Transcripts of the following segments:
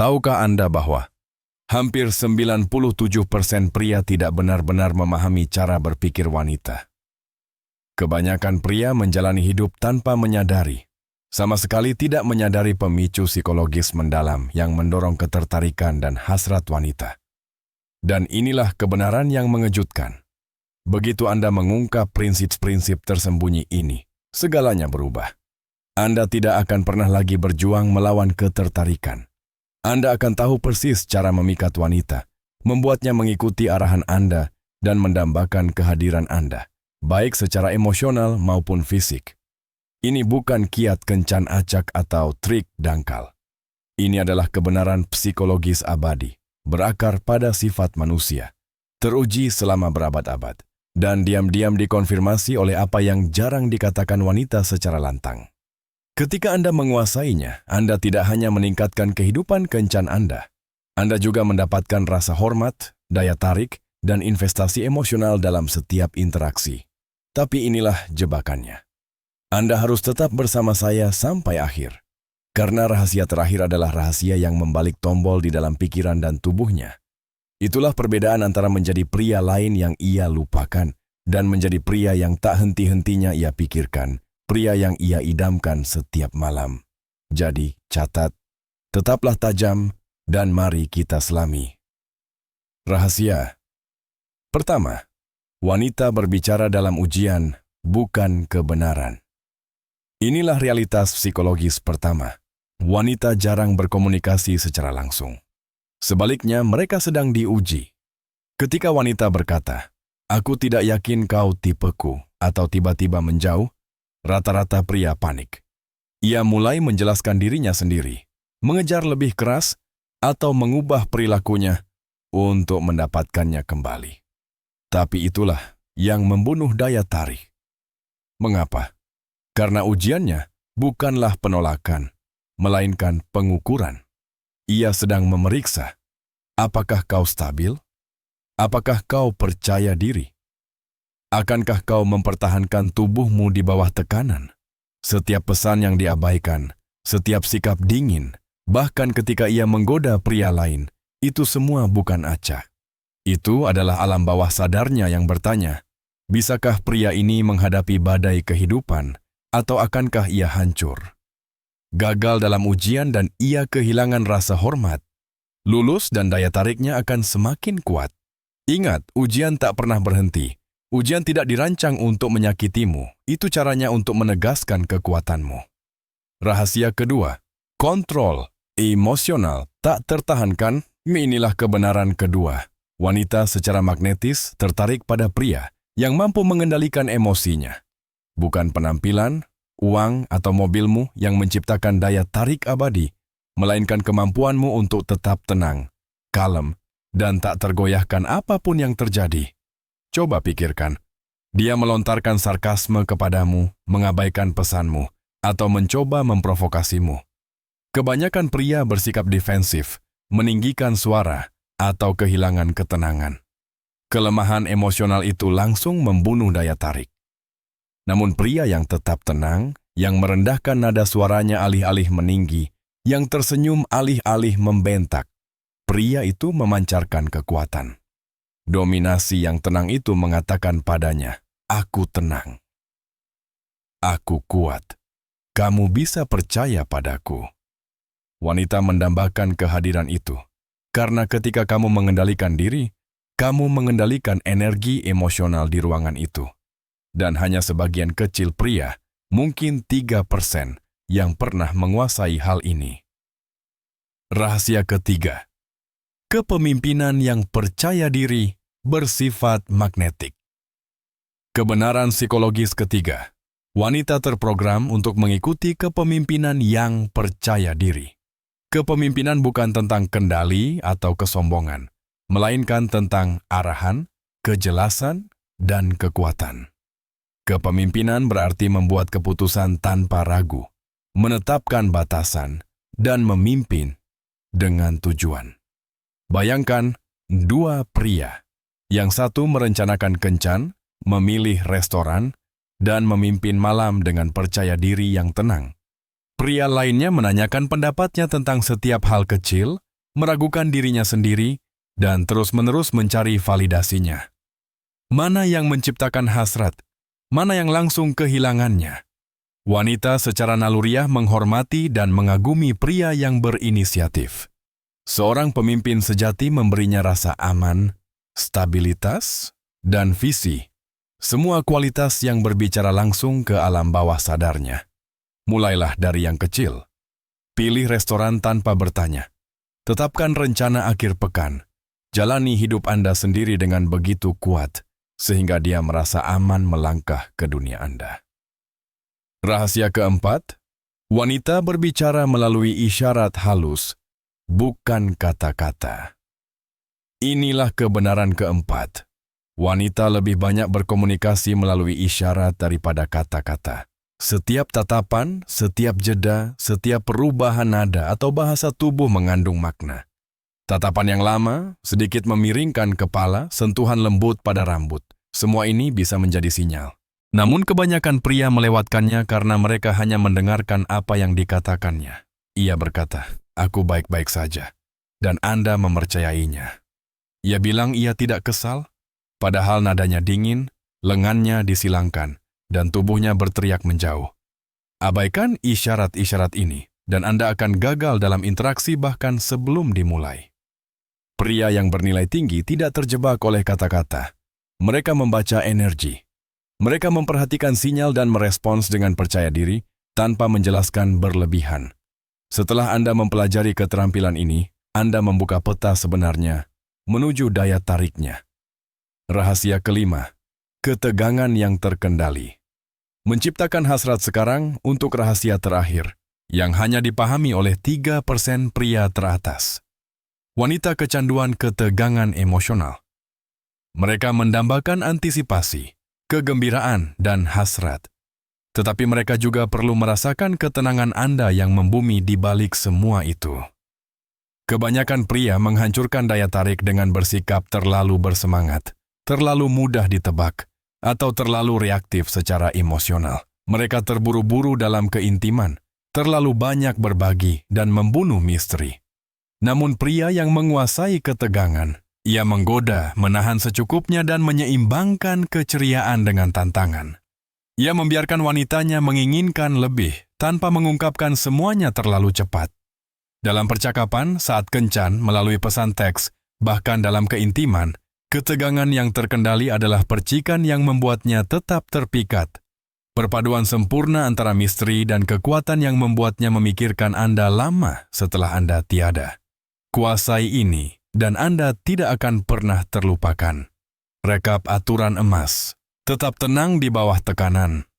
Tahukah Anda bahwa hampir 97% pria tidak benar-benar memahami cara berpikir wanita? Kebanyakan pria menjalani hidup tanpa menyadari, sama sekali tidak menyadari pemicu psikologis mendalam yang mendorong ketertarikan dan hasrat wanita. Dan inilah kebenaran yang mengejutkan. Begitu Anda mengungkap prinsip-prinsip tersembunyi ini, segalanya berubah. Anda tidak akan pernah lagi berjuang melawan ketertarikan. Anda akan tahu persis cara memikat wanita, membuatnya mengikuti arahan Anda, dan mendambakan kehadiran Anda, baik secara emosional maupun fisik. Ini bukan kiat kencan acak atau trik dangkal. Ini adalah kebenaran psikologis abadi, berakar pada sifat manusia, teruji selama berabad-abad, dan diam-diam dikonfirmasi oleh apa yang jarang dikatakan wanita secara lantang. Ketika Anda menguasainya, Anda tidak hanya meningkatkan kehidupan kencan Anda juga mendapatkan rasa hormat, daya tarik, dan investasi emosional dalam setiap interaksi. Tapi inilah jebakannya. Anda harus tetap bersama saya sampai akhir. Karena rahasia terakhir adalah rahasia yang membalik tombol di dalam pikiran dan tubuhnya. Itulah perbedaan antara menjadi pria lain yang ia lupakan dan menjadi pria yang tak henti-hentinya ia pikirkan, pria yang ia idamkan setiap malam. Jadi, catat, tetaplah tajam, dan mari kita selami. Rahasia. Pertama, wanita berbicara dalam ujian, bukan kebenaran. Inilah realitas psikologis pertama. Wanita jarang berkomunikasi secara langsung. Sebaliknya, mereka sedang diuji. Ketika wanita berkata, "Aku tidak yakin kau tipeku," atau tiba-tiba menjauh, rata-rata pria panik. Ia mulai menjelaskan dirinya sendiri, mengejar lebih keras, atau mengubah perilakunya untuk mendapatkannya kembali. Tapi itulah yang membunuh daya tarik. Mengapa? Karena ujiannya bukanlah penolakan, melainkan pengukuran. Ia sedang memeriksa, apakah kau stabil? Apakah kau percaya diri? Akankah kau mempertahankan tubuhmu di bawah tekanan? Setiap pesan yang diabaikan, setiap sikap dingin, bahkan ketika ia menggoda pria lain, itu semua bukan acak. Itu adalah alam bawah sadarnya yang bertanya, bisakah pria ini menghadapi badai kehidupan, atau akankah ia hancur? Gagal dalam ujian dan ia kehilangan rasa hormat. Lulus dan daya tariknya akan semakin kuat. Ingat, ujian tak pernah berhenti. Ujian tidak dirancang untuk menyakitimu, itu caranya untuk menegaskan kekuatanmu. Rahasia kedua, kontrol emosional tak tertahankan. Inilah kebenaran kedua. Wanita secara magnetis tertarik pada pria yang mampu mengendalikan emosinya. Bukan penampilan, uang, atau mobilmu yang menciptakan daya tarik abadi, melainkan kemampuanmu untuk tetap tenang, kalem, dan tak tergoyahkan apapun yang terjadi. Coba pikirkan, dia melontarkan sarkasme kepadamu, mengabaikan pesanmu, atau mencoba memprovokasimu. Kebanyakan pria bersikap defensif, meninggikan suara, atau kehilangan ketenangan. Kelemahan emosional itu langsung membunuh daya tarik. Namun pria yang tetap tenang, yang merendahkan nada suaranya alih-alih meninggi, yang tersenyum alih-alih membentak, pria itu memancarkan kekuatan. Dominasi yang tenang itu mengatakan padanya, "Aku tenang. Aku kuat. Kamu bisa percaya padaku." Wanita mendambakan kehadiran itu, karena ketika kamu mengendalikan diri, kamu mengendalikan energi emosional di ruangan itu. Dan hanya sebagian kecil pria, mungkin 3%, yang pernah menguasai hal ini. Rahasia ketiga, kepemimpinan yang percaya diri bersifat magnetik. Kebenaran psikologis ketiga, wanita terprogram untuk mengikuti kepemimpinan yang percaya diri. Kepemimpinan bukan tentang kendali atau kesombongan, melainkan tentang arahan, kejelasan, dan kekuatan. Kepemimpinan berarti membuat keputusan tanpa ragu, menetapkan batasan, dan memimpin dengan tujuan. Bayangkan dua pria. Yang satu merencanakan kencan, memilih restoran, dan memimpin malam dengan percaya diri yang tenang. Pria lainnya menanyakan pendapatnya tentang setiap hal kecil, meragukan dirinya sendiri, dan terus-menerus mencari validasinya. Mana yang menciptakan hasrat? Mana yang langsung kehilangannya? Wanita secara naluriah menghormati dan mengagumi pria yang berinisiatif. Seorang pemimpin sejati memberinya rasa aman, stabilitas, dan visi. Semua kualitas yang berbicara langsung ke alam bawah sadarnya. Mulailah dari yang kecil. Pilih restoran tanpa bertanya. Tetapkan rencana akhir pekan. Jalani hidup Anda sendiri dengan begitu kuat, sehingga dia merasa aman melangkah ke dunia Anda. Rahasia keempat, wanita berbicara melalui isyarat halus, bukan kata-kata. Inilah kebenaran keempat. Wanita lebih banyak berkomunikasi melalui isyarat daripada kata-kata. Setiap tatapan, setiap jeda, setiap perubahan nada atau bahasa tubuh mengandung makna. Tatapan yang lama, sedikit memiringkan kepala, sentuhan lembut pada rambut. Semua ini bisa menjadi sinyal. Namun kebanyakan pria melewatkannya karena mereka hanya mendengarkan apa yang dikatakannya. Ia berkata, "Aku baik-baik saja," dan Anda mempercayainya. Ia bilang ia tidak kesal, padahal nadanya dingin, lengannya disilangkan, dan tubuhnya berteriak menjauh. Abaikan isyarat-isyarat ini, dan Anda akan gagal dalam interaksi bahkan sebelum dimulai. Pria yang bernilai tinggi tidak terjebak oleh kata-kata. Mereka membaca energi. Mereka memperhatikan sinyal dan merespons dengan percaya diri tanpa menjelaskan berlebihan. Setelah Anda mempelajari keterampilan ini, Anda membuka peta sebenarnya menuju daya tariknya. Rahasia kelima, ketegangan yang terkendali. Menciptakan hasrat sekarang untuk rahasia terakhir, yang hanya dipahami oleh 3% pria teratas. Wanita kecanduan ketegangan emosional. Mereka mendambakan antisipasi, kegembiraan, dan hasrat. Tetapi mereka juga perlu merasakan ketenangan Anda yang membumi di balik semua itu. Kebanyakan pria menghancurkan daya tarik dengan bersikap terlalu bersemangat, terlalu mudah ditebak, atau terlalu reaktif secara emosional. Mereka terburu-buru dalam keintiman, terlalu banyak berbagi, dan membunuh misteri. Namun pria yang menguasai ketegangan, ia menggoda, menahan secukupnya dan menyeimbangkan keceriaan dengan tantangan. Ia membiarkan wanitanya menginginkan lebih tanpa mengungkapkan semuanya terlalu cepat. Dalam percakapan, saat kencan, melalui pesan teks, bahkan dalam keintiman, ketegangan yang terkendali adalah percikan yang membuatnya tetap terpikat. Perpaduan sempurna antara misteri dan kekuatan yang membuatnya memikirkan Anda lama setelah Anda tiada. Kuasai ini, dan Anda tidak akan pernah terlupakan. Rekap aturan emas. Tetap tenang di bawah tekanan.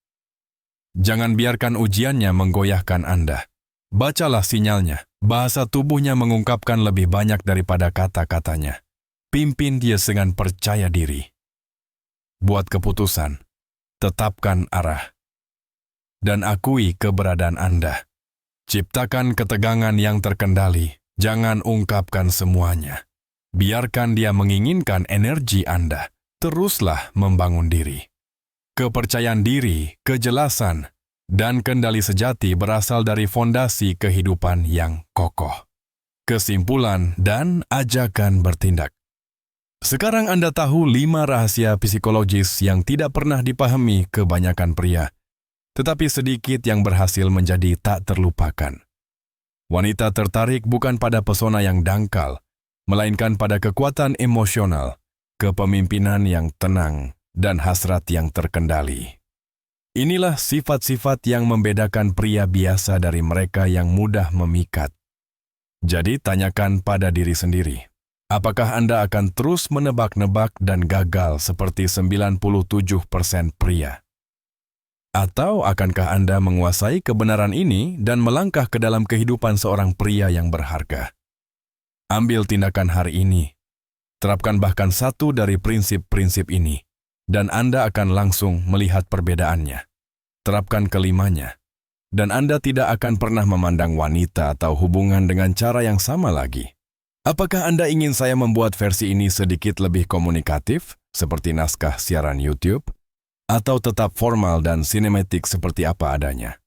Jangan biarkan ujiannya menggoyahkan Anda. Bacalah sinyalnya. Bahasa tubuhnya mengungkapkan lebih banyak daripada kata-katanya. Pimpin dia dengan percaya diri. Buat keputusan. Tetapkan arah. Dan akui keberadaan Anda. Ciptakan ketegangan yang terkendali. Jangan ungkapkan semuanya. Biarkan dia menginginkan energi Anda. Teruslah membangun diri. Kepercayaan diri, kejelasan, dan kendali sejati berasal dari fondasi kehidupan yang kokoh. Kesimpulan dan ajakan bertindak. Sekarang Anda tahu 5 rahasia psikologis yang tidak pernah dipahami kebanyakan pria, tetapi sedikit yang berhasil menjadi tak terlupakan. Wanita tertarik bukan pada pesona yang dangkal, melainkan pada kekuatan emosional, kepemimpinan yang tenang, dan hasrat yang terkendali. Inilah sifat-sifat yang membedakan pria biasa dari mereka yang mudah memikat. Jadi tanyakan pada diri sendiri, apakah Anda akan terus menebak-nebak dan gagal seperti 97% pria? Atau akankah Anda menguasai kebenaran ini dan melangkah ke dalam kehidupan seorang pria yang berharga? Ambil tindakan hari ini. Terapkan bahkan satu dari prinsip-prinsip ini, dan Anda akan langsung melihat perbedaannya. Terapkan kelimanya, dan Anda tidak akan pernah memandang wanita atau hubungan dengan cara yang sama lagi. Apakah Anda ingin saya membuat versi ini sedikit lebih komunikatif, seperti naskah siaran YouTube? Atau tetap formal dan sinematik seperti apa adanya?